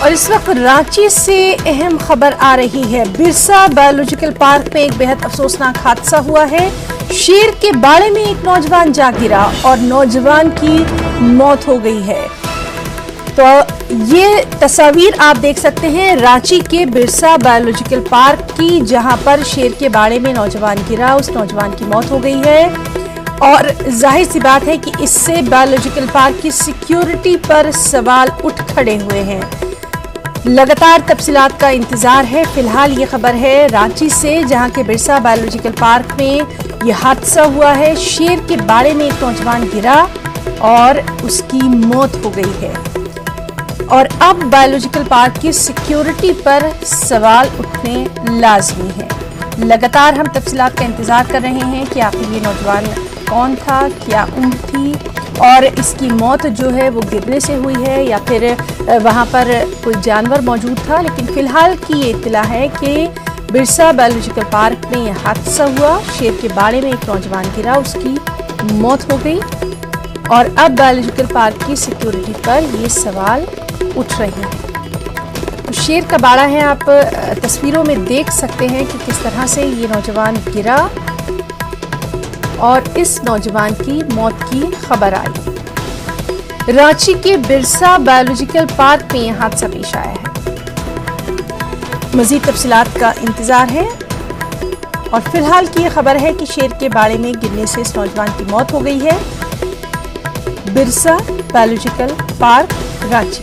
और इस वक्त रांची से अहम खबर आ रही है। बिरसा बायोलॉजिकल पार्क में एक बेहद अफसोसनाक हादसा हुआ है। शेर के बाड़े में एक नौजवान जा गिरा और नौजवान की मौत हो गई है। तो ये तस्वीर आप देख सकते हैं रांची के बिरसा बायोलॉजिकल पार्क की, जहां पर शेर के बाड़े में नौजवान गिरा, उस नौजवान की मौत हो गई है। और जाहिर सी बात है कि इससे बायोलॉजिकल पार्क की सिक्योरिटी पर सवाल उठ खड़े हुए हैं। लगातार तफसीलात का इंतजार है। फिलहाल ये खबर है रांची से, जहां के बिरसा बायोलॉजिकल पार्क में यह हादसा हुआ है। शेर के बाड़े में एक नौजवान गिरा और उसकी मौत हो गई है। और अब बायोलॉजिकल पार्क की सिक्योरिटी पर सवाल उठने लाजमी है। लगातार हम तफसीलात का इंतजार कर रहे हैं कि आखिर ये नौजवान कौन था, क्या उम्र थी और इसकी मौत जो है वो गिरने से हुई है या फिर वहाँ पर कोई जानवर मौजूद था। लेकिन फिलहाल की ये इत्तला है कि बिरसा बायोलॉजिकल पार्क में यह हादसा हुआ। शेर के बाड़े में एक नौजवान गिरा, उसकी मौत हो गई और अब बायोलॉजिकल पार्क की सिक्योरिटी पर ये सवाल उठ रहे हैं। तो शेर का बाड़ा है, आप तस्वीरों में देख सकते हैं कि किस तरह से ये नौजवान गिरा और इस नौजवान की मौत की खबर आई। रांची के बिरसा बायोलॉजिकल पार्क में यह हादसा पेश आया है। मजीद तफसीलात का इंतजार है और फिलहाल की यह खबर है कि शेर के बाड़े में गिरने से इस नौजवान की मौत हो गई है। Birsa biological park Ranchi.